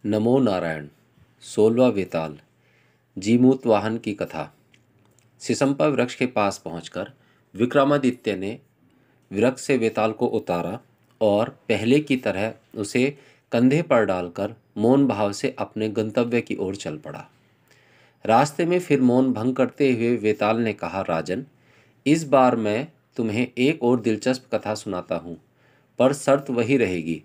नमो नारायण। 16वां वेताल। जीमूत वाहन की कथा। सिसंपा वृक्ष के पास पहुंचकर विक्रमादित्य ने वृक्ष से वेताल को उतारा और पहले की तरह उसे कंधे पर डालकर मौन भाव से अपने गंतव्य की ओर चल पड़ा। रास्ते में फिर मौन भंग करते हुए वेताल ने कहा, राजन, इस बार मैं तुम्हें एक और दिलचस्प कथा सुनाता हूँ, पर शर्त वही रहेगी।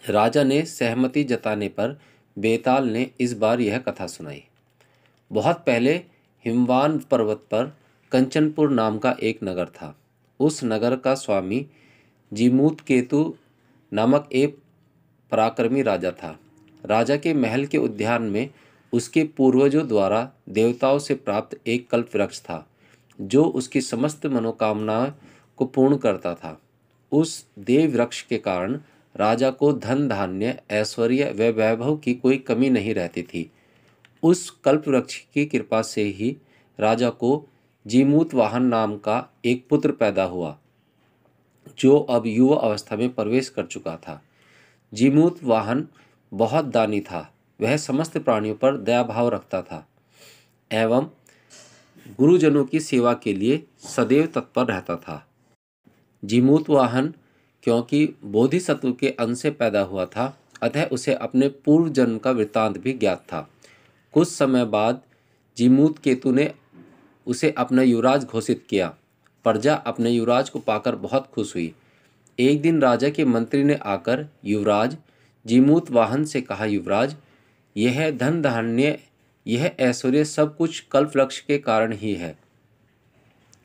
राजा ने सहमति जताने पर बेताल ने इस बार यह कथा सुनाई। बहुत पहले हिमवान पर्वत पर कंचनपुर नाम का एक नगर था। उस नगर का स्वामी जीमूत केतु नामक एक पराक्रमी राजा था। राजा के महल के उद्यान में उसके पूर्वजों द्वारा देवताओं से प्राप्त एक कल्प वृक्ष था, जो उसकी समस्त मनोकामनाओं को पूर्ण करता था। उस देव वृक्ष के कारण राजा को धन धान्य, ऐश्वर्य व वैभव की कोई कमी नहीं रहती थी। उस कल्प वृक्ष की कृपा से ही राजा को जीमूत वाहन नाम का एक पुत्र पैदा हुआ, जो अब युवा अवस्था में प्रवेश कर चुका था। जीमूत वाहन बहुत दानी था। वह समस्त प्राणियों पर दया भाव रखता था एवं गुरुजनों की सेवा के लिए सदैव तत्पर रहता था। जीमूत वाहन क्योंकि बोधिसत्व के अंश से पैदा हुआ था, अतः उसे अपने पूर्व जन्म का वृत्तांत भी ज्ञात था। कुछ समय बाद जीमूत केतु ने उसे अपना युवराज घोषित किया। प्रजा अपने युवराज को पाकर बहुत खुश हुई। एक दिन राजा के मंत्री ने आकर युवराज जीमूत वाहन से कहा, युवराज, यह धन धान्य, यह ऐश्वर्य सब कुछ कल्प वृक्ष के कारण ही है।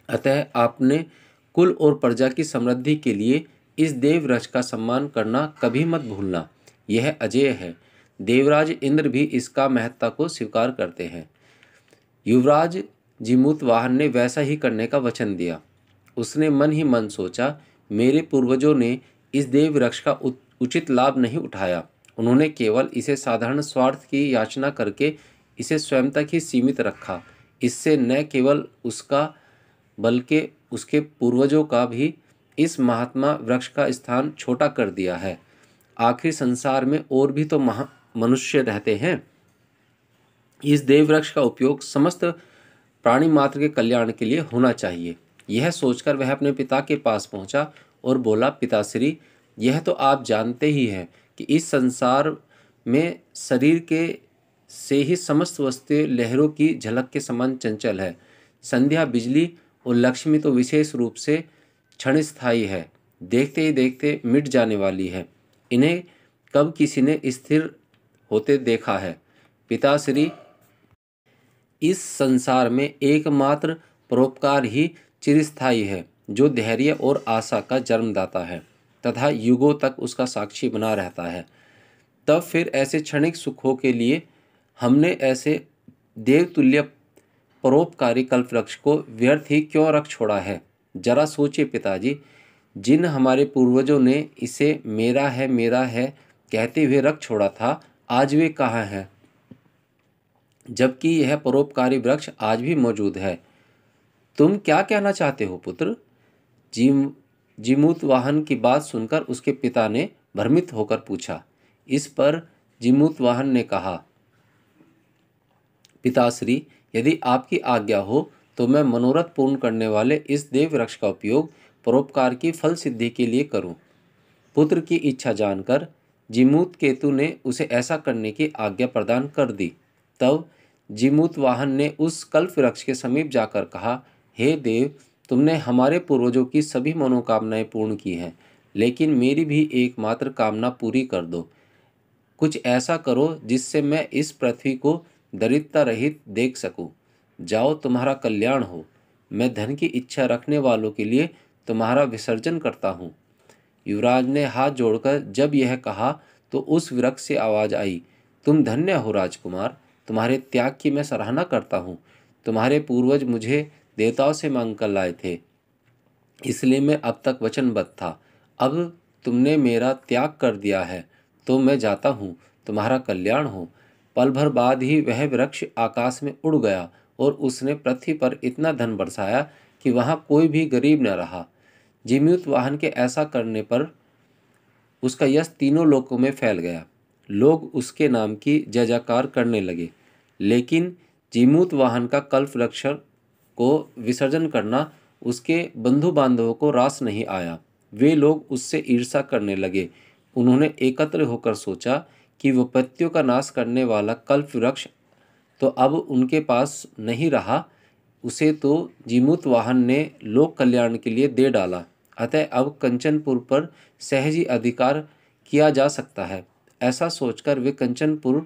अतः आपने कुल और प्रजा की समृद्धि के लिए इस देव वृक्ष का सम्मान करना कभी मत भूलना। यह अजेय है। देवराज इंद्र भी इसका महत्ता को स्वीकार करते हैं। युवराज जीमूत वाहन ने वैसा ही करने का वचन दिया। उसने मन ही मन सोचा, मेरे पूर्वजों ने इस देव वृक्ष का उचित लाभ नहीं उठाया। उन्होंने केवल इसे साधारण स्वार्थ की याचना करके इसे स्वयं तक ही सीमित रखा। इससे न केवल उसका बल्कि उसके पूर्वजों का भी इस महात्मा वृक्ष का स्थान छोटा कर दिया है। आखिर संसार में और भी तो मनुष्य रहते हैं। इस देव वृक्ष का उपयोग समस्त प्राणी मात्र के कल्याण के लिए होना चाहिए। यह सोचकर वह अपने पिता के पास पहुंचा और बोला, पिताश्री, यह तो आप जानते ही हैं कि इस संसार में शरीर के से ही समस्त वस्तुएं लहरों की झलक के समान चंचल है। संध्या, बिजली और लक्ष्मी तो विशेष रूप से क्षण स्थायी है, देखते ही देखते मिट जाने वाली है। इन्हें कब किसी ने स्थिर होते देखा है? पिताश्री, इस संसार में एकमात्र परोपकार ही चिरस्थायी है, जो धैर्य और आशा का जन्मदाता है तथा युगों तक उसका साक्षी बना रहता है। तब फिर ऐसे क्षणिक सुखों के लिए हमने ऐसे देवतुल्य परोपकारी कल्पवृक्ष को व्यर्थ ही क्यों रख छोड़ा है? जरा सोचिए पिताजी, जिन हमारे पूर्वजों ने इसे मेरा है कहते हुए रख छोड़ा था, आज वे कहाँ हैं? जबकि यह परोपकारी वृक्ष आज भी मौजूद है। तुम क्या कहना चाहते हो पुत्र? जीमूत वाहन की बात सुनकर उसके पिता ने भ्रमित होकर पूछा। इस पर जीमूत वाहन ने कहा, पिताश्री, यदि आपकी आज्ञा हो तो मैं मनोरथ पूर्ण करने वाले इस देव वृक्ष का उपयोग परोपकार की फल सिद्धि के लिए करूं। पुत्र की इच्छा जानकर जीमूत केतु ने उसे ऐसा करने की आज्ञा प्रदान कर दी। तब जीमूत वाहन ने उस कल्प वृक्ष के समीप जाकर कहा, हे देव, तुमने हमारे पूर्वजों की सभी मनोकामनाएं पूर्ण की हैं, लेकिन मेरी भी एकमात्र कामना पूरी कर दो। कुछ ऐसा करो जिससे मैं इस पृथ्वी को दरिद्रता रहित देख सकूं। जाओ, तुम्हारा कल्याण हो। मैं धन की इच्छा रखने वालों के लिए तुम्हारा विसर्जन करता हूँ। युवराज ने हाथ जोड़कर जब यह कहा तो उस वृक्ष से आवाज आई, तुम धन्य हो राजकुमार, तुम्हारे त्याग की मैं सराहना करता हूँ। तुम्हारे पूर्वज मुझे देवताओं से मांग कर लाए थे, इसलिए मैं अब तक वचनबद्ध था। अब तुमने मेरा त्याग कर दिया है तो मैं जाता हूँ। तुम्हारा कल्याण हो। पल भर बाद ही वह वृक्ष आकाश में उड़ गया और उसने पृथ्वी पर इतना धन बरसाया कि वहां कोई भी गरीब न रहा। जीमूत वाहन के ऐसा करने पर उसका यश तीनों लोकों में फैल गया। लोग उसके नाम की जय जयकार करने लगे। लेकिन जीमूत वाहन का कल्प वृक्ष को विसर्जन करना उसके बंधु बांधवों को रास नहीं आया। वे लोग उससे ईर्ष्या करने लगे। उन्होंने एकत्र होकर सोचा कि विपत्तियों का नाश करने वाला कल्प वृक्ष तो अब उनके पास नहीं रहा, उसे तो जीमूत वाहन ने लोक कल्याण के लिए दे डाला। अतः अब कंचनपुर पर सहज ही अधिकार किया जा सकता है। ऐसा सोचकर वे कंचनपुर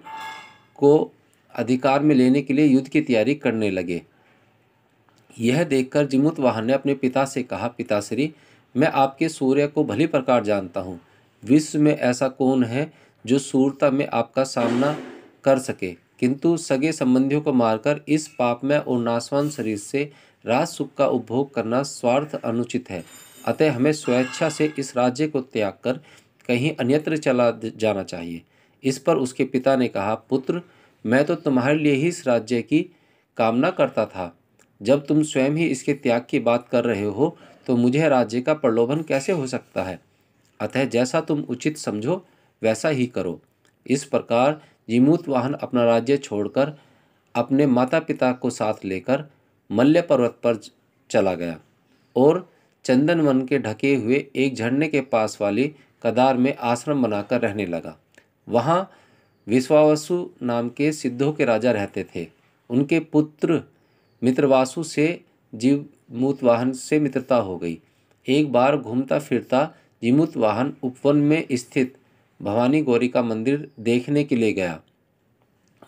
को अधिकार में लेने के लिए युद्ध की तैयारी करने लगे। यह देखकर जीमूत वाहन ने अपने पिता से कहा, पिताश्री, मैं आपके सूर्य को भली प्रकार जानता हूँ। विश्व में ऐसा कौन है जो सूरता में आपका सामना कर सके, किंतु सगे संबंधियों को मारकर इस पापमय और नाशवान शरीर से राज सुख का उपभोग करना स्वार्थ अनुचित है। अतः हमें स्वेच्छा से इस राज्य को त्याग कर कहीं अन्यत्र चला जाना चाहिए। इस पर उसके पिता ने कहा, पुत्र, मैं तो तुम्हारे लिए ही इस राज्य की कामना करता था। जब तुम स्वयं ही इसके त्याग की बात कर रहे हो तो मुझे राज्य का प्रलोभन कैसे हो सकता है। अतः जैसा तुम उचित समझो वैसा ही करो। इस प्रकार जीमूत वाहन अपना राज्य छोड़कर अपने माता पिता को साथ लेकर मल्य पर्वत पर चला गया और चंदन वन के ढके हुए एक झरने के पास वाली कदार में आश्रम बनाकर रहने लगा। वहाँ विश्वावसु नाम के सिद्धों के राजा रहते थे। उनके पुत्र मित्रवासु से जीमूत वाहन से मित्रता हो गई। एक बार घूमता फिरता जीमूत वाहन उपवन में स्थित भवानी गौरी का मंदिर देखने के लिए गया।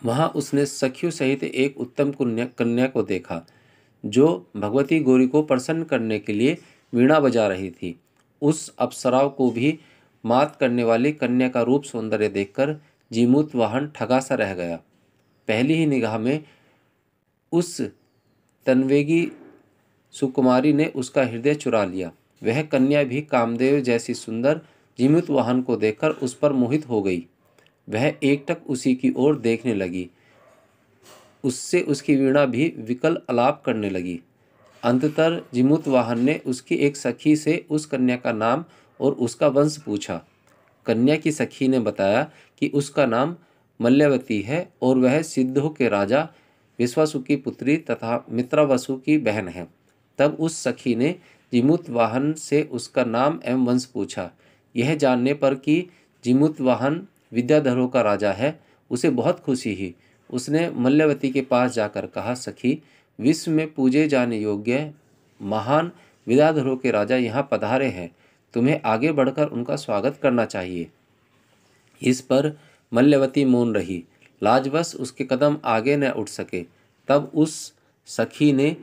वहां उसने सखियों सहित एक उत्तम कन्या को देखा जो भगवती गौरी को प्रसन्न करने के लिए वीणा बजा रही थी। उस अप्सराओं को भी मात करने वाली कन्या का रूप सौंदर्य देखकर जीमूत वाहन ठगा सा रह गया। पहली ही निगाह में उस तन्वेगी सुकुमारी ने उसका हृदय चुरा लिया। वह कन्या भी कामदेव जैसी सुंदर जीमूत वाहन को देखकर उस पर मोहित हो गई। वह एकटक उसी की ओर देखने लगी। उससे उसकी वीणा भी विकल आलाप करने लगी। अंततः जीमूत वाहन ने उसकी एक सखी से उस कन्या का नाम और उसका वंश पूछा। कन्या की सखी ने बताया कि उसका नाम मल्यवती है और वह सिद्धों के राजा विश्वासु की पुत्री तथा मित्रावसु की बहन है। तब उस सखी ने जीमूत वाहन से उसका नाम एवं वंश पूछा। यह जानने पर कि जीमूत वाहन विद्याधरों का राजा है, उसे बहुत खुशी हुई। उसने मल्यवती के पास जाकर कहा, सखी, विश्व में पूजे जाने योग्य महान विद्याधरों के राजा यहाँ पधारे हैं। तुम्हें आगे बढ़कर उनका स्वागत करना चाहिए। इस पर मल्यवती मौन रही। लाजवश उसके कदम आगे न उठ सके। तब उस सखी ने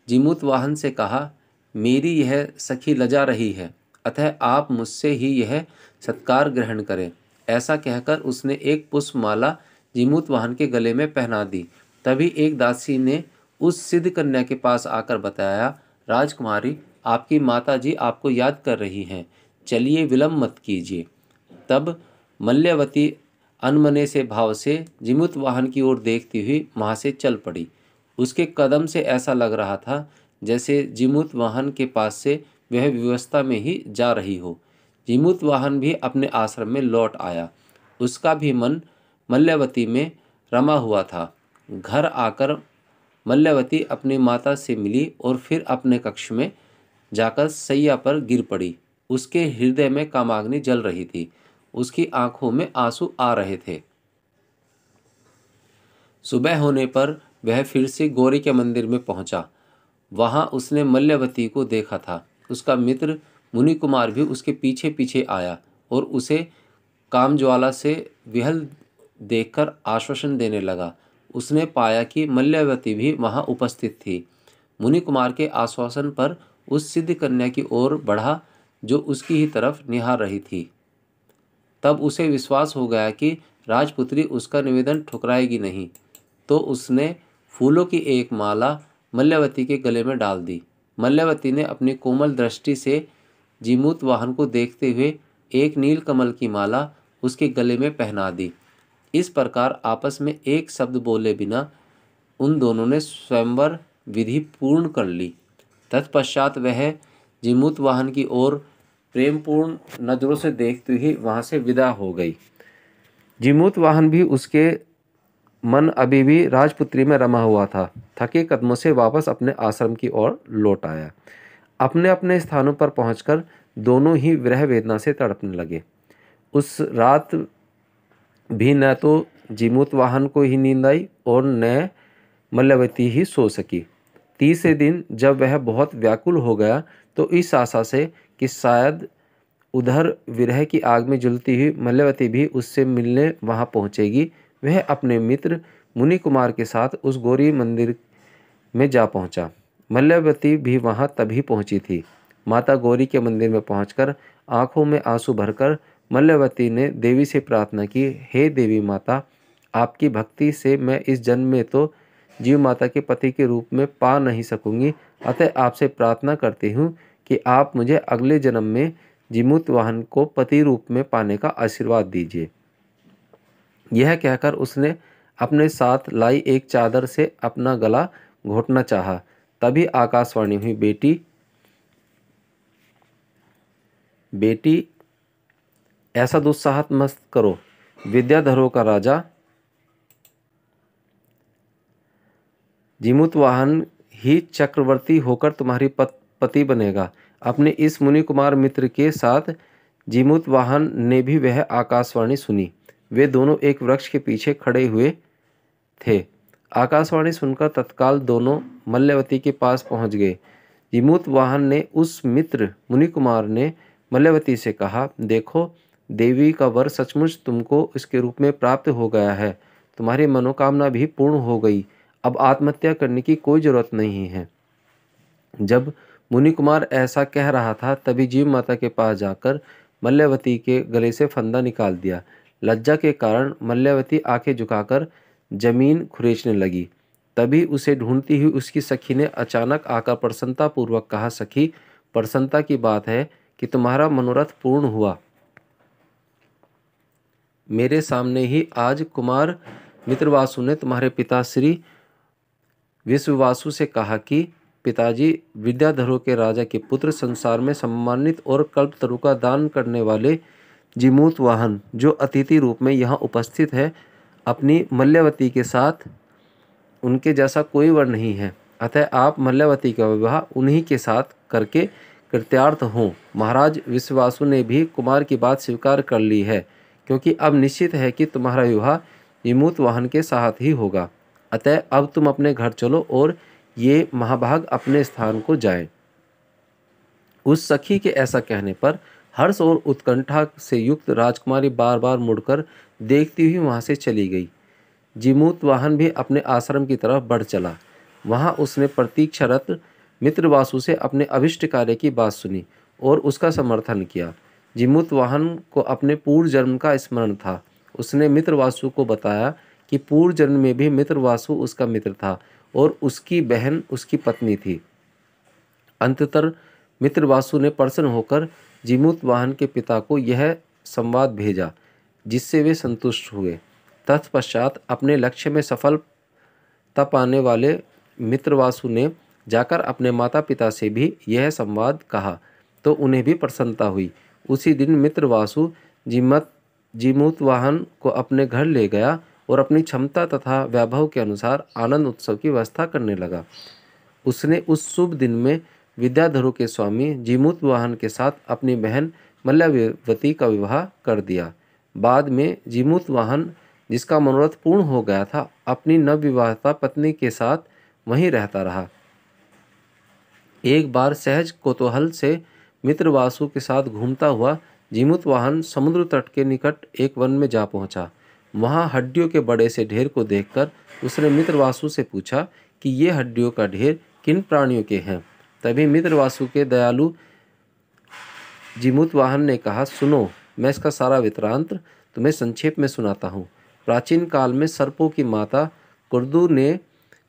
जीमूत वाहन से कहा, मेरी यह सखी लजा रही है, अतः आप मुझसे ही यह सत्कार ग्रहण करें। ऐसा कहकर उसने एक पुष्पमाला जीमूत वाहन के गले में पहना दी। तभी एक दासी ने उस सिद्ध कन्या के पास आकर बताया, राजकुमारी, आपकी माताजी आपको याद कर रही हैं, चलिए विलंब मत कीजिए। तब मल्यवती अनमने से भाव से जीमूत वाहन की ओर देखती हुई वहाँ से चल पड़ी। उसके कदम से ऐसा लग रहा था जैसे जीमूत वाहन के पास से वह व्यवस्था में ही जा रही हो। जीमूत वाहन भी अपने आश्रम में लौट आया। उसका भी मन मल्यवती में रमा हुआ था। घर आकर मल्यवती अपनी माता से मिली और फिर अपने कक्ष में जाकर सैया पर गिर पड़ी। उसके हृदय में कामाग्नि जल रही थी। उसकी आंखों में आंसू आ रहे थे। सुबह होने पर वह फिर से गौरी के मंदिर में पहुंचा। वहां उसने मल्यवती को देखा था। उसका मित्र मुनि कुमार भी उसके पीछे पीछे आया और उसे कामज्वाला से विहल देखकर आश्वासन देने लगा। उसने पाया कि मल्यवती भी वहां उपस्थित थी। मुनि कुमार के आश्वासन पर उस सिद्ध कन्या की ओर बढ़ा जो उसकी ही तरफ निहार रही थी। तब उसे विश्वास हो गया कि राजपुत्री उसका निवेदन ठुकराएगी नहीं, तो उसने फूलों की एक माला मल्यवती के गले में डाल दी। मल्यवती ने अपनी कोमल दृष्टि से जीमूत वाहन को देखते हुए एक नील कमल की माला उसके गले में पहना दी। इस प्रकार आपस में एक शब्द बोले बिना उन दोनों ने स्वयंवर विधि पूर्ण कर ली। तत्पश्चात वह जीमूत वाहन की ओर प्रेमपूर्ण नजरों से देखते हुए वहां से विदा हो गई। जीमूतवाहन भी उसके मन अभी भी राजपुत्री में रमा हुआ था। थके कदमों से वापस अपने आश्रम की ओर लौट आया। अपने अपने स्थानों पर पहुंचकर दोनों ही विरह वेदना से तड़पने लगे। उस रात भी न तो जीमूतवाहन को ही नींद आई और न मल्लवती ही सो सकी। तीसरे दिन जब वह बहुत व्याकुल हो गया तो इस आशा से कि शायद उधर विरह की आग में जलती हुई मल्लवती भी उससे मिलने वहां पहुंचेगी, वह अपने मित्र मुनि कुमार के साथ उस गौरी मंदिर में जा पहुंचा। मल्लवती भी वहां तभी पहुंची थी। माता गौरी के मंदिर में पहुंचकर आंखों में आंसू भरकर मल्लवती ने देवी से प्रार्थना की, हे देवी माता, आपकी भक्ति से मैं इस जन्म में तो जीव माता के पति के रूप में पा नहीं सकूंगी, अतः आपसे प्रार्थना करती हूँ कि आप मुझे अगले जन्म में जीमूतवाहन को पति रूप में पाने का आशीर्वाद दीजिए। यह कहकर उसने अपने साथ लाई एक चादर से अपना गला घोटना चाहा। तभी आकाशवाणी हुई, बेटी बेटी ऐसा दुस्साहस मत करो। विद्याधरों का राजा जीमूतवाहन ही चक्रवर्ती होकर तुम्हारी पति बनेगा। अपने इस मुनि कुमार मित्र के साथ जीमूतवाहन ने भी वह आकाशवाणी सुनी। वे दोनों एक वृक्ष के पीछे खड़े हुए थे। आकाशवाणी सुनकर तत्काल दोनों मल्लवती के पास पहुंच गए। जीमूतवाहन ने उस मित्र मुनि कुमार ने मल्लवती से कहा, देखो, देवी का वर सचमुच तुमको इसके रूप में प्राप्त हो गया है। तुम्हारी मनोकामना भी पूर्ण हो गई। अब आत्महत्या करने की कोई जरूरत नहीं है। जब मुनि कुमार ऐसा कह रहा था तभी जीव माता के पास जाकर मल्लवती के गले से फंदा निकाल दिया। लज्जा के कारण मल्लवती आंखें झुकाकर जमीन खुरेचने लगी। तभी उसे ढूंढती हुई उसकी सखी ने अचानक आकर प्रसन्नता पूर्वक कहा, सखी, प्रसन्नता की बात है कि तुम्हारा मनोरथ पूर्ण हुआ। मेरे सामने ही आज कुमार मित्रवासु ने तुम्हारे पिता श्री विश्ववासु से कहा कि पिताजी, विद्याधरों के राजा के पुत्र संसार में सम्मानित और कल्पतरु का दान करने वाले जीमूतवाहन जो अतिथि रूप में यहाँ उपस्थित है, अपनी मल्लवती के साथ उनके जैसा कोई वर नहीं है। अतः आप मल्लवती का विवाह उन्हीं के साथ करके कृतार्थ हों। महाराज विश्ववासु ने भी कुमार की बात स्वीकार कर ली है, क्योंकि अब निश्चित है कि तुम्हारा विवाह जीमूतवाहन के साथ ही होगा। अतः अब तुम अपने घर चलो और ये महाभाग अपने स्थान को जाएं। उस सखी के ऐसा कहने पर हर्ष और उत्कंठा से युक्त राजकुमारी बार बार मुड़कर देखती हुई वहां से चली गई। जीमूतवाहन भी अपने आश्रम की तरफ बढ़ चला। वहां उसने प्रतीक्षारत मित्रवासु से अपने अभिष्ट कार्य की बात सुनी और उसका समर्थन किया। जीमूतवाहन को अपने पूर्व जन्म का स्मरण था। उसने मित्रवासु को बताया कि पूर्व जन्म में भी मित्रवासु उसका मित्र था और उसकी बहन उसकी पत्नी थी। अंततः मित्रवासु ने प्रसन्न होकर जीमूतवाहन के पिता को यह संवाद भेजा, जिससे वे संतुष्ट हुए। तत्पश्चात अपने लक्ष्य में सफलता पाने वाले मित्रवासु ने जाकर अपने माता पिता से भी यह संवाद कहा, तो उन्हें भी प्रसन्नता हुई। उसी दिन मित्रवासु जीमूतवाहन को अपने घर ले गया और अपनी क्षमता तथा वैभव के अनुसार आनंद उत्सव की व्यवस्था करने लगा। उसने उस शुभ दिन में विद्याधरों के स्वामी जीमूतवाहन के साथ अपनी बहन मल्लवती का विवाह कर दिया। बाद में जीमूतवाहन, जिसका मनोरथ पूर्ण हो गया था, अपनी नवविवाहिता पत्नी के साथ वहीं रहता रहा। एक बार सहज कौतूहल से मित्रवासु के साथ घूमता हुआ जीमूतवाहन समुद्र तट के निकट एक वन में जा पहुंचा। वहां हड्डियों के बड़े से ढेर को देखकर उसने मित्रवासु से पूछा कि ये हड्डियों का ढेर किन प्राणियों के हैं। तभी मित्रवासु के दयालु जीमूतवाहन ने कहा, सुनो, मैं इसका सारा वृत्तांत तुम्हें संक्षेप में सुनाता हूँ। प्राचीन काल में सर्पों की माता कुर्दू ने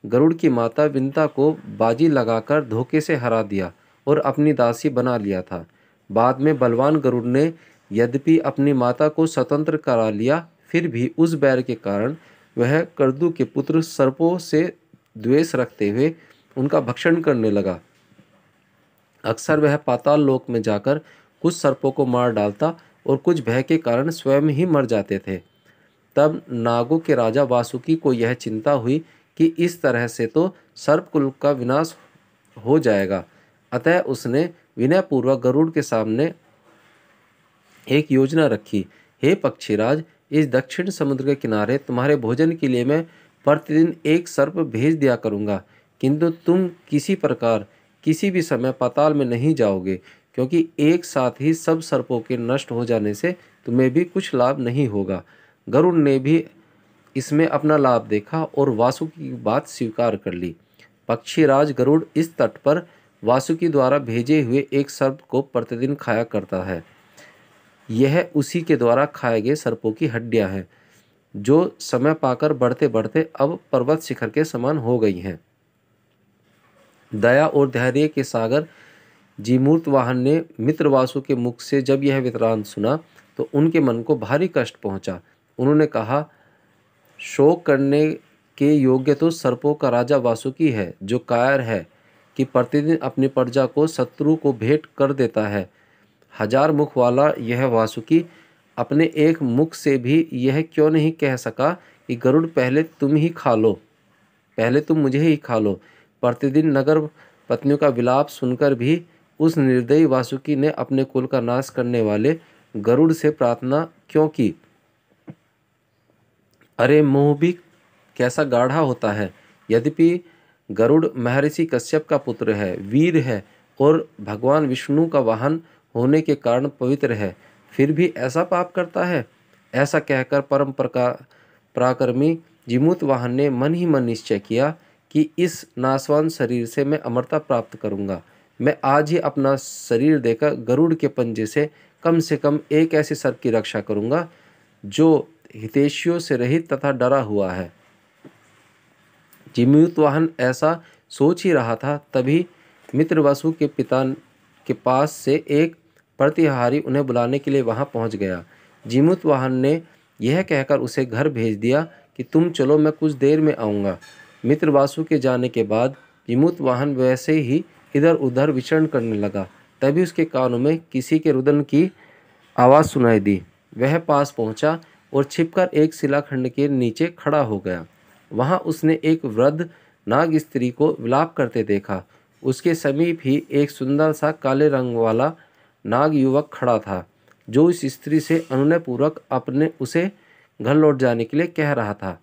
गरुड़ की माता विंता को बाजी लगाकर धोखे से हरा दिया और अपनी दासी बना लिया था। बाद में बलवान गरुड़ ने यद्यपि अपनी माता को स्वतंत्र करा लिया, फिर भी उस बैर के कारण वह कुर्दू के पुत्र सर्पों से द्वेष रखते हुए उनका भक्षण करने लगा। अक्सर वह पाताल लोक में जाकर कुछ सर्पों को मार डालता और कुछ भय के कारण स्वयं ही मर जाते थे। तब नागों के राजा वासुकी को यह चिंता हुई कि इस तरह से तो सर्पकुल का विनाश हो जाएगा। अतः उसने विनयपूर्वक गरुड़ के सामने एक योजना रखी। हे पक्षीराज, इस दक्षिण समुद्र के किनारे तुम्हारे भोजन के लिए मैं प्रतिदिन एक सर्प भेज दिया करूँगा, किंतु तुम किसी प्रकार किसी भी समय पाताल में नहीं जाओगे, क्योंकि एक साथ ही सब सर्पों के नष्ट हो जाने से तुम्हें भी कुछ लाभ नहीं होगा। गरुड़ ने भी इसमें अपना लाभ देखा और वासुकी की बात स्वीकार कर ली। पक्षीराज गरुड़ इस तट पर वासुकी द्वारा भेजे हुए एक सर्प को प्रतिदिन खाया करता है। यह उसी के द्वारा खाए गए सर्पों की हड्डियां हैं, जो समय पाकर बढ़ते बढ़ते अब पर्वत शिखर के समान हो गई हैं। दया और धैर्य के सागर जीमूत वाहन ने मित्रवासु के मुख से जब यह वृत्तांत सुना तो उनके मन को भारी कष्ट पहुंचा। उन्होंने कहा, शोक करने के योग्य तो सर्पों का राजा वासुकी है, जो कायर है कि प्रतिदिन अपनी प्रजा को शत्रु को भेंट कर देता है। हजार मुख वाला यह वासुकी अपने एक मुख से भी यह क्यों नहीं कह सका कि गरुड़ पहले तुम ही खा लो, पहले तुम मुझे ही खा लो। प्रतिदिन नगर पत्नियों का विलाप सुनकर भी उस निर्दयी वासुकी ने अपने कुल का नाश करने वाले गरुड़ से प्रार्थना क्यों की? अरे मोह भी कैसा गाढ़ा होता है। यद्यपि गरुड़ महर्षि कश्यप का पुत्र है, वीर है और भगवान विष्णु का वाहन होने के कारण पवित्र है, फिर भी ऐसा पाप करता है। ऐसा कहकर परम पराक्रमी जीमूत वाहन ने मन ही मन निश्चय किया कि इस नासवान शरीर से मैं अमरता प्राप्त करूंगा। मैं आज ही अपना शरीर देकर गरुड़ के पंजे से कम एक ऐसे सर्प की रक्षा करूंगा जो हितैषियों से रहित तथा डरा हुआ है। जीमूत वाहन ऐसा सोच ही रहा था, तभी मित्रवसु के पिता के पास से एक प्रतिहारी उन्हें बुलाने के लिए वहां पहुंच गया। जीमूत वाहन ने यह कहकर उसे घर भेज दिया कि तुम चलो, मैं कुछ देर में आऊँगा। मित्रवासु के जाने के बाद जीमूत वाहन वैसे ही इधर उधर विचरण करने लगा। तभी उसके कानों में किसी के रुदन की आवाज़ सुनाई दी। वह पास पहुंचा और छिपकर एक शिलाखंड के नीचे खड़ा हो गया। वहां उसने एक वृद्ध नाग स्त्री को विलाप करते देखा। उसके समीप ही एक सुंदर सा काले रंग वाला नाग युवक खड़ा था, जो इस स्त्री से अनुनयपूर्वक अपने उसे घर लौट जाने के लिए कह रहा था।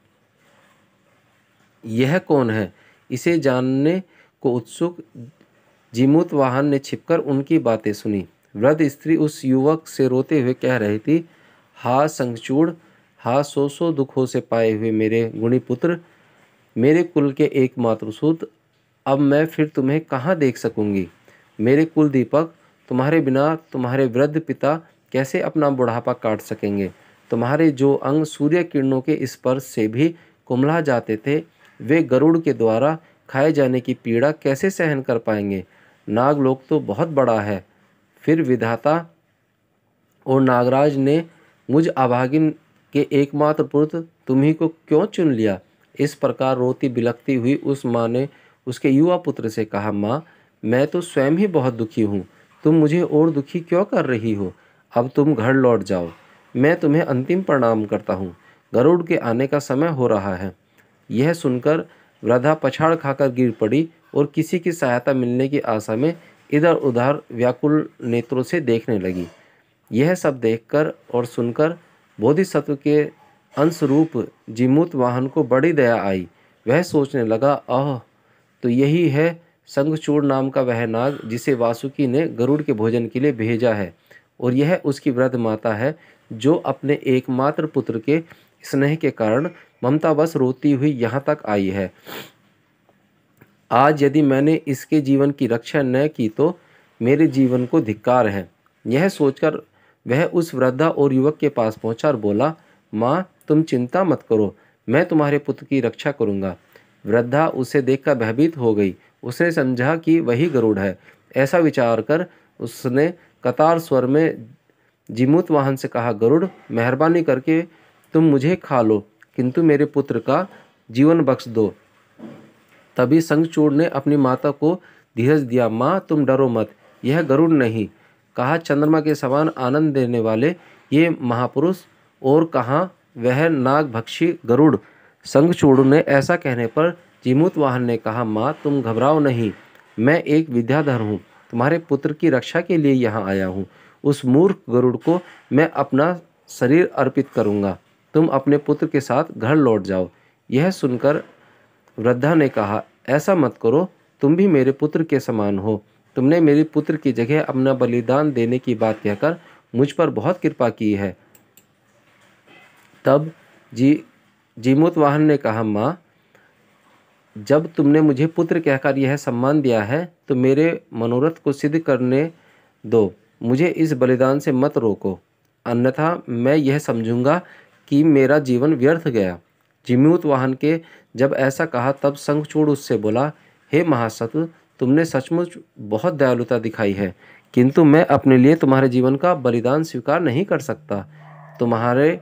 यह कौन है? इसे जानने को उत्सुक जीमूत वाहन ने छिपकर उनकी बातें सुनी। वृद्ध स्त्री उस युवक से रोते हुए कह रही थी, हा संगचूड़, हा सौ दुखों से पाए हुए मेरे गुणी पुत्र, मेरे कुल के एकमात्र सूत, अब मैं फिर तुम्हें कहाँ देख सकूंगी? मेरे कुल दीपक, तुम्हारे बिना तुम्हारे वृद्ध पिता कैसे अपना बुढ़ापा काट सकेंगे? तुम्हारे जो अंग सूर्य किरणों के स्पर्श से भी कुम्हला जाते थे, वे गरुड़ के द्वारा खाए जाने की पीड़ा कैसे सहन कर पाएंगे? नागलोक तो बहुत बड़ा है, फिर विधाता और नागराज ने मुझ अभागिन के एकमात्र पुत्र तुम्ही को क्यों चुन लिया? इस प्रकार रोती बिलखती हुई उस माँ ने उसके युवा पुत्र से कहा, माँ, मैं तो स्वयं ही बहुत दुखी हूँ, तुम मुझे और दुखी क्यों कर रही हो? अब तुम घर लौट जाओ, मैं तुम्हें अंतिम प्रणाम करता हूँ, गरुड़ के आने का समय हो रहा है। यह सुनकर वृद्धा पछाड़ खाकर गिर पड़ी और किसी की सहायता मिलने की आशा में इधर उधर व्याकुल नेत्रों से देखने लगी। यह सब देखकर और सुनकर बोधिसत्व के अंशरूप जीमूत वाहन को बड़ी दया आई। वह सोचने लगा, तो यही है संगचूड़ नाम का वह नाग जिसे वासुकी ने गरुड़ के भोजन के लिए भेजा है, और यह उसकी वृद्ध माता है जो अपने एकमात्र पुत्र के स्नेह के कारण ममतावश रोती हुई यहाँ तक आई है। आज यदि मैंने इसके जीवन की रक्षा न की तो मेरे जीवन को धिक्कार है। यह सोचकर वह उस वृद्धा और युवक के पास पहुंचा और बोला, माँ, तुम चिंता मत करो, मैं तुम्हारे पुत्र की रक्षा करूँगा। वृद्धा उसे देखकर भयभीत हो गई। उसने समझा कि वही गरुड़ है। ऐसा विचार कर उसने कतार स्वर में जीमूत वाहन से कहा, गरुड़, मेहरबानी करके तुम मुझे खा लो, किंतु मेरे पुत्र का जीवन बख्श दो। तभी संगचूड़ ने अपनी माता को धीरज दिया, माँ, तुम डरो मत, यह गरुड़ नहीं, कहा चंद्रमा के समान आनंद देने वाले ये महापुरुष और कहाँ वह नागभक्षी गरुड़। शंखचूड़ ने ऐसा कहने पर जीमूतवाहन ने कहा, माँ तुम घबराओ नहीं, मैं एक विद्याधर हूँ, तुम्हारे पुत्र की रक्षा के लिए यहाँ आया हूँ। उस मूर्ख गरुड़ को मैं अपना शरीर अर्पित करूँगा, तुम अपने पुत्र के साथ घर लौट जाओ। यह सुनकर वृद्धा ने कहा, ऐसा मत करो, तुम भी मेरे पुत्र के समान हो। तुमने मेरे पुत्र की जगह अपना बलिदान देने की बात कहकर मुझ पर बहुत कृपा की है। तब जीमूतवाहन ने कहा, माँ जब तुमने मुझे पुत्र कहकर यह सम्मान दिया है तो मेरे मनोरथ को सिद्ध करने दो, मुझे इस बलिदान से मत रोको, अन्यथा मैं यह समझूंगा कि मेरा जीवन व्यर्थ गया। जीमूतवाहन के जब ऐसा कहा तब शंखचूड़ उससे बोला, हे महासत्व, तुमने सचमुच बहुत दयालुता दिखाई है, किंतु मैं अपने लिए तुम्हारे जीवन का बलिदान स्वीकार नहीं कर सकता। तुम्हारे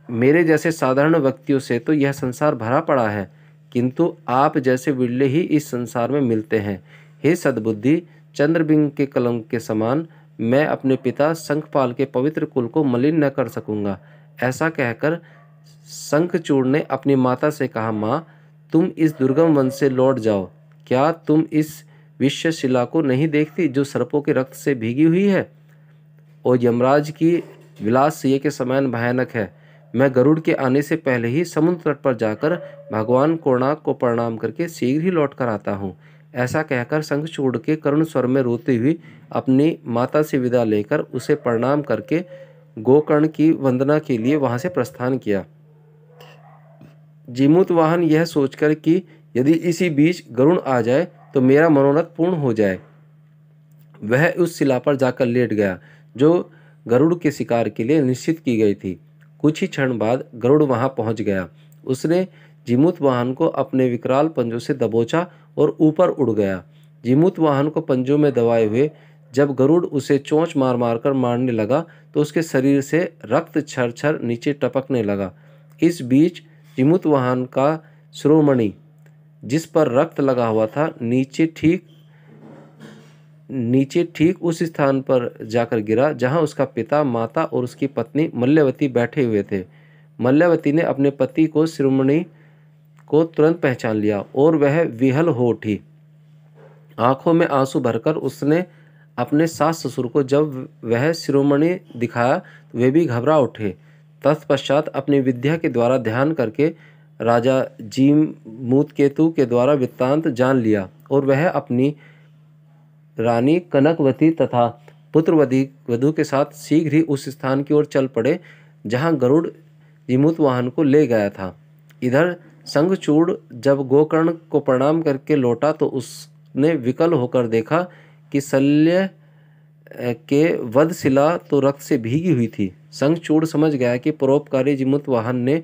मेरे जैसे साधारण व्यक्तियों से तो यह संसार भरा पड़ा है, किंतु आप जैसे विरले ही इस संसार में मिलते हैं। हे सद्बुद्धि, चंद्रबिंब के कलंक के समान मैं अपने पिता शंखपाल के पवित्र कुल को मलिन न कर सकूंगा। ऐसा कहकर शंखचूड़ ने अपनी माता से कहा, माँ तुम इस दुर्गम वन से लौट जाओ, क्या तुम इस विषशिला को नहीं देखती जो सर्पों के रक्त से भीगी हुई है और यमराज की विलासिया के समान भयानक है। मैं गरुड़ के आने से पहले ही समुद्र तट पर जाकर भगवान कोणार्क को प्रणाम करके शीघ्र ही लौट कर आता हूँ। ऐसा कहकर शंखचूड़ के करुण स्वर में रोती हुई अपनी माता से विदा लेकर उसे प्रणाम करके गोकर्ण की वंदना के लिए वहां से प्रस्थान किया। जीमूतवाहन यह सोचकर कि यदि इसी बीच गरुड़ आ जाए तो मेरा मनोरथ पूर्ण हो जाए, वह उस शिला पर जाकर लेट गया जो गरुड़ के शिकार के लिए निश्चित की गई थी। कुछ ही क्षण बाद गरुड़ वहां पहुंच गया। उसने जीमूतवाहन को अपने विकराल पंजों से दबोचा और ऊपर उड़ गया। जीमूतवाहन को पंजों में दबाए हुए जब गरुड़ उसे चोंच मार मार कर मारने लगा तो उसके शरीर से रक्त छर छर नीचे टपकने लगा। इस बीच जीमूतवाहन का शिरोमणि जिस पर रक्त लगा हुआ था नीचे ठीक उस स्थान पर जाकर गिरा जहां उसका पिता, माता और उसकी पत्नी मल्यवती बैठे हुए थे। मल्यवती ने अपने पति को शिरोमणि को तुरंत पहचान लिया और वह विहल हो उठी। आंखों में आंसू भरकर उसने अपने सास ससुर को जब वह शिरोमणि दिखाया तो वे भी घबरा उठे। तत्पश्चात अपनी विद्या के द्वारा ध्यान करके राजा जीमूतकेतु के द्वारा वृत्तांत जान लिया और वह अपनी रानी कनकवती तथा पुत्रवधू के साथ शीघ्र ही उस स्थान की ओर चल पड़े जहां गरुड़ जीमूतवाहन को ले गया था। इधर शंखचूड़ जब गोकर्ण को प्रणाम करके लौटा तो उसने विकल होकर देखा कि शल्य के वधशिला तो रक्त से भीगी हुई थी। शंखचूड़ समझ गया कि परोपकारी जीमूतवाहन ने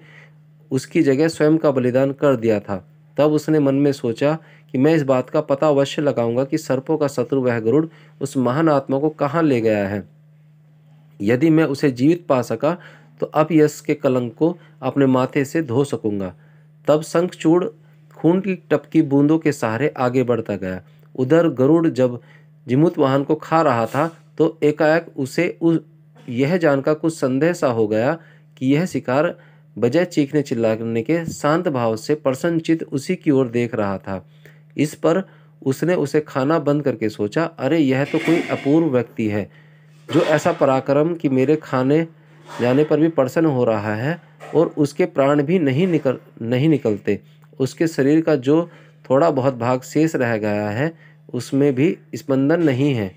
उसकी जगह स्वयं का बलिदान कर दिया था। तब उसने मन में सोचा कि मैं इस बात का पता अवश्य लगाऊंगा कि सर्पों का शत्रु वह गरुड़ उस महान आत्मा को कहाँ ले गया है। यदि मैं उसे जीवित पा सका तो अपयश के कलंक को अपने माथे से धो सकूंगा। तब शंखचूड़ खून की टपकी बूंदों के सहारे आगे बढ़ता गया। उधर गरुड़ जब जीमूतवाहन को खा रहा था तो एकाएक उसे यह जानकर कुछ संदेह सा हो गया कि यह शिकार बजाय चीखने चिल्लाने के शांत भाव से प्रसन्नचित्त उसी की ओर देख रहा था। इस पर उसने उसे खाना बंद करके सोचा, अरे यह तो कोई अपूर्व व्यक्ति है जो ऐसा पराक्रम कि मेरे खाने जाने पर भी प्रसन्न हो रहा है और उसके प्राण भी नहीं निकलते। उसके शरीर का जो थोड़ा बहुत भाग शेष रह गया है उसमें भी स्पंदन नहीं है।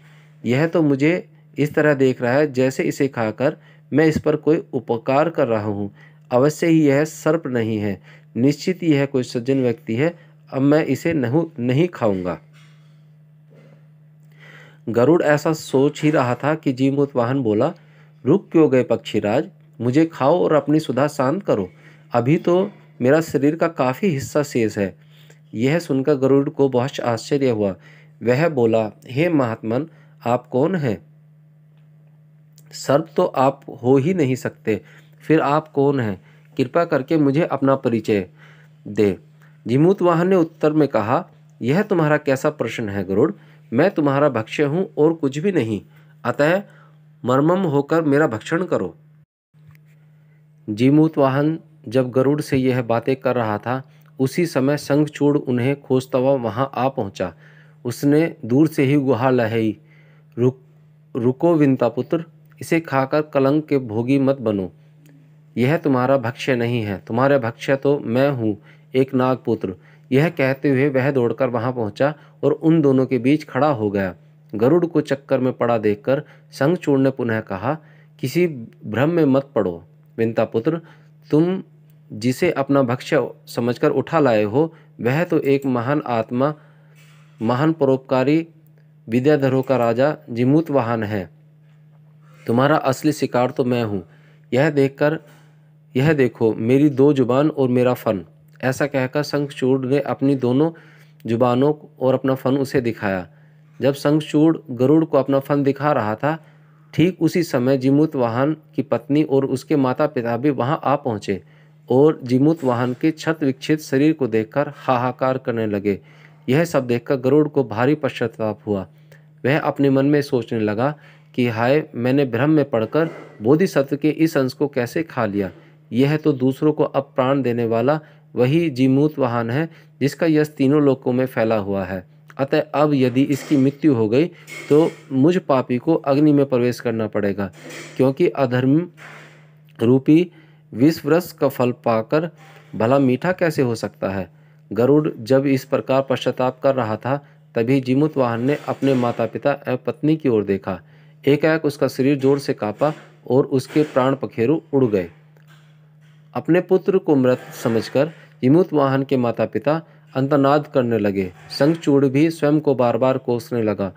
यह तो मुझे इस तरह देख रहा है जैसे इसे खाकर मैं इस पर कोई उपकार कर रहा हूँ। अवश्य ही यह सर्प नहीं है, निश्चित ही यह कोई सज्जन व्यक्ति है। अब मैं इसे नहीं खाऊंगा। गरुड़ ऐसा सोच ही रहा था कि जीमूतवाहन बोला, रुक क्यों गए पक्षीराज, मुझे खाओ और अपनी सुधा शांत करो, अभी तो मेरा शरीर का काफी हिस्सा शेष है। यह सुनकर गरुड़ को बहुत आश्चर्य हुआ। वह बोला, हे महात्मन, आप कौन हैं? सर्प तो आप हो ही नहीं सकते, फिर आप कौन हैं? कृपा करके मुझे अपना परिचय दे। जीमूतवाहन ने उत्तर में कहा, यह तुम्हारा कैसा प्रश्न है गरुड़, मैं तुम्हारा भक्ष्य हूँ और कुछ भी नहीं, अतः मर्मम होकर मेरा भक्षण करो। जीमूत वाहन जब गरुड़ से यह बातें कर रहा था, उसी समय शंखचूड़ उन्हें खोजता हुआ वहां आ पहुंचा। उसने दूर से ही गुहार लगाई, रुक रुको विंता पुत्र, इसे खाकर कलंक के भोगी मत बनो। यह तुम्हारा भक्ष्य नहीं है, तुम्हारा भक्ष्य तो मैं हूँ, एक नागपुत्र। यह कहते हुए वह दौड़कर वहां पहुंचा और उन दोनों के बीच खड़ा हो गया। गरुड़ को चक्कर में पड़ा देखकर शंखचूड़ ने पुनः कहा, किसी भ्रम में मत पड़ो विंता पुत्र, तुम जिसे अपना भक्ष्य समझकर उठा लाए हो, वह तो एक महान आत्मा, महान परोपकारी विद्याधरों का राजा जिमूत वाहन है। तुम्हारा असली शिकार तो मैं हूँ। यह देखो मेरी दो जुबान और मेरा फन। ऐसा कहकर शंखचूड़ ने अपनी दोनों जुबानों और अपना फन उसे दिखाया। जब शंखचूड़ गरुड़ को अपना फन दिखा रहा था, ठीक उसी समय जीमूत वाहन की पत्नी और उसके माता पिता भी वहां आ पहुंचे और जीमूत वाहन के क्षत विक्षित शरीर को देखकर हाहाकार करने लगे। यह सब देखकर गरुड़ को भारी पश्चाताप हुआ। वह अपने मन में सोचने लगा कि हाय, मैंने भ्रम में पड़कर बोधिसत्व के इस अंश को कैसे खा लिया। यह तो दूसरों को अब प्राण देने वाला वही जीमूत वाहन है जिसका यश तीनों लोकों में फैला हुआ है। अतः अब यदि इसकी मृत्यु हो गई तो मुझ पापी को अग्नि में प्रवेश करना पड़ेगा, क्योंकि अधर्म रूपी विष वृक्ष का फल पाकर भला मीठा कैसे हो सकता है। गरुड़ जब इस प्रकार पश्चाताप कर रहा था, तभी जीमूत वाहन ने अपने माता पिता एवं पत्नी की ओर देखा। एकाएक उसका शरीर जोर से कांपा और उसके प्राण पखेरु उड़ गए। अपने पुत्र को मृत समझकर जीमूत वाहन के माता पिता अंतर्नाद करने लगे। शंखचूड़ भी स्वयं को बार बार कोसने लगा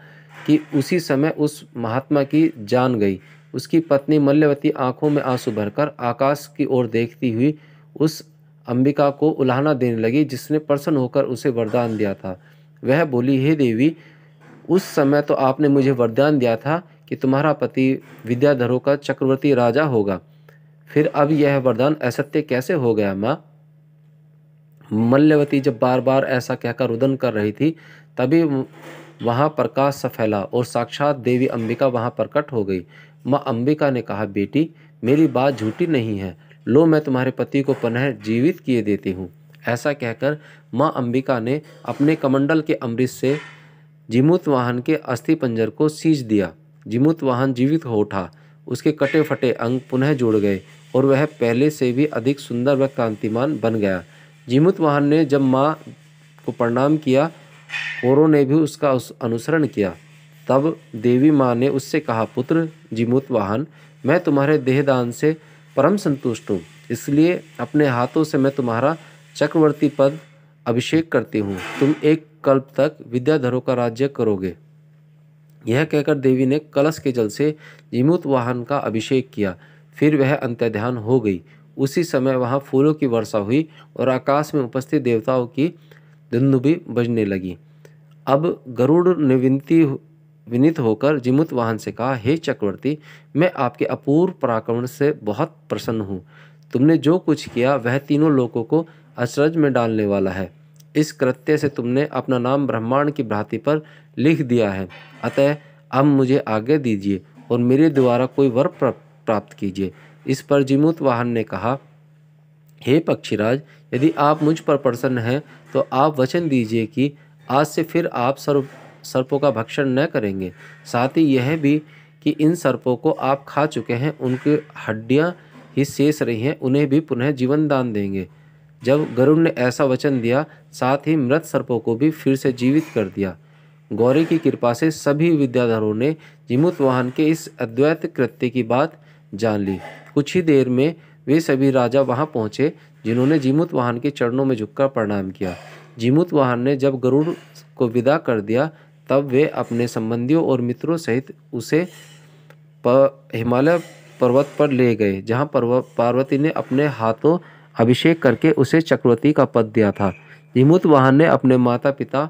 कि उसी समय उस महात्मा की जान गई। उसकी पत्नी मल्यवती आंखों में आंसू भरकर आकाश की ओर देखती हुई उस अंबिका को उलाहना देने लगी जिसने प्रसन्न होकर उसे वरदान दिया था। वह बोली, हे देवी, उस समय तो आपने मुझे वरदान दिया था कि तुम्हारा पति विद्याधरों का चक्रवर्ती राजा होगा, फिर अब यह वरदान असत्य कैसे हो गया माँ? मल्यवती जब बार बार ऐसा कहकर रुदन कर रही थी, तभी वहां प्रकाश सा फैला और साक्षात देवी अंबिका वहां प्रकट हो गई। माँ अंबिका ने कहा, बेटी, मेरी बात झूठी नहीं है, लो मैं तुम्हारे पति को पुनः जीवित किए देती हूँ। ऐसा कहकर माँ अंबिका ने अपने कमंडल के अमृत से जीमूत वाहन के अस्थि पंजर को सींच दिया। जीमूत वाहन जीवित हो उठा, उसके कटे फटे अंग पुनः जुड़ गए और वह पहले से भी अधिक सुंदर व कांतिमान बन गया। जीमूत वाहन ने जब माँ को प्रणाम किया, औरों ने भी उसका अनुसरण किया। तब देवी माँ ने उससे कहा, पुत्र जीमूत वाहन, मैं तुम्हारे देहदान से परम संतुष्ट हूँ, इसलिए अपने हाथों से मैं तुम्हारा चक्रवर्ती पद अभिषेक करती हूँ। तुम एक कल्प तक विद्याधरों का राज्य करोगे। यह कहकर देवी ने कलश के जल से जीमूत वाहन का अभिषेक किया। फिर वह अंतर्ध्यान हो गई। उसी समय वहां फूलों की वर्षा हुई और आकाश में उपस्थित देवताओं की दुंदुभी बजने लगी। अब गरुड़ ने विनीत होकर जीमूत वाहन से कहा, हे चक्रवर्ती, मैं आपके अपूर्व पराक्रम से बहुत प्रसन्न हूँ। तुमने जो कुछ किया वह तीनों लोगों को अचरज में डालने वाला है। इस कृत्य से तुमने अपना नाम ब्रह्मांड की भ्रांति पर लिख दिया है। अतः अब मुझे आज्ञा दीजिए और मेरे द्वारा कोई वर प्राप्त कीजिए। इस पर जीमूत वाहन ने कहा, हे पक्षीराज, यदि आप मुझ पर प्रसन्न हैं तो आप वचन दीजिए कि आज से फिर आप सर्पों का भक्षण न करेंगे। साथ ही यह भी कि इन सर्पों को आप खा चुके हैं, उनकी हड्डियां ही शेष रही हैं, उन्हें भी पुनः जीवन दान देंगे। जब गरुड़ ने ऐसा वचन दिया, साथ ही मृत सर्पों को भी फिर से जीवित कर दिया। गौरी की कृपा से सभी विद्याधरों ने जीमूत वाहन के इस अद्वैत कृत्य की बात जान ली। कुछ ही देर में वे सभी राजा वहां पहुंचे जिन्होंने जीमूत वाहन के चरणों में झुककर प्रणाम किया। जीमूत वाहन ने जब गरुड़ को विदा कर दिया, तब वे अपने संबंधियों और मित्रों सहित उसे हिमालय पर्वत पर ले गए, जहां पार्वती ने अपने हाथों अभिषेक करके उसे चक्रवर्ती का पद दिया था। जीमूत वाहन ने अपने माता पिता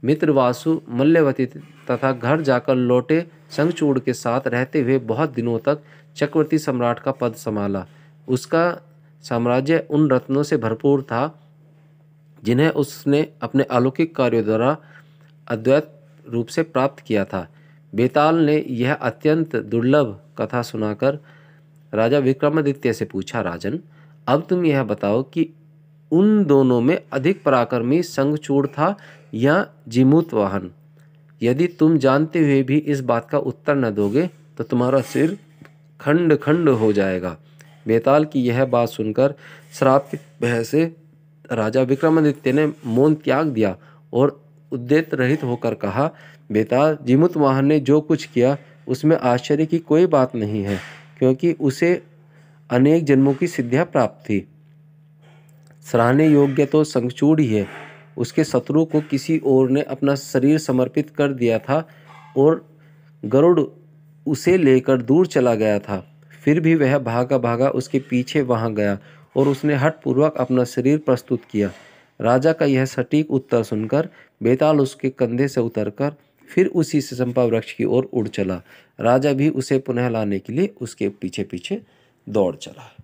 मित्र वासु, मल्यवती तथा घर जाकर लौटे शंखचूड़ के साथ रहते हुए बहुत दिनों तक चक्रवर्ती सम्राट का पद संभाला। उसका साम्राज्य उन रत्नों से भरपूर था जिन्हें उसने अपने अलौकिक कार्यों द्वारा अद्वैत रूप से प्राप्त किया था। बेताल ने यह अत्यंत दुर्लभ कथा सुनाकर राजा विक्रमादित्य से पूछा, राजन, अब तुम यह बताओ कि उन दोनों में अधिक पराक्रमी शंखचूड़ था या जीमूतवाहन? यदि तुम जानते हुए भी इस बात का उत्तर न दोगे तो तुम्हारा सिर खंड खंड हो जाएगा। बेताल की यह बात सुनकर श्राप के भय से राजा विक्रमादित्य ने मौन त्याग दिया और उद्यत रहित होकर कहा, बेताल, जीमूतवाहन ने जो कुछ किया उसमें आश्चर्य की कोई बात नहीं है, क्योंकि उसे अनेक जन्मों की सिद्धियां प्राप्त थी। सराहने योग्य तो शंखचूड़ ही है। उसके शत्रु को किसी और ने अपना शरीर समर्पित कर दिया था और गरुड़ उसे लेकर दूर चला गया था। फिर भी वह भागा भागा उसके पीछे वहां गया और उसने हठपूर्वक अपना शरीर प्रस्तुत किया। राजा का यह सटीक उत्तर सुनकर बेताल उसके कंधे से उतरकर फिर उसी चंपा वृक्ष की ओर उड़ चला। राजा भी उसे पुनः लाने के लिए उसके पीछे पीछे दौड़ चला।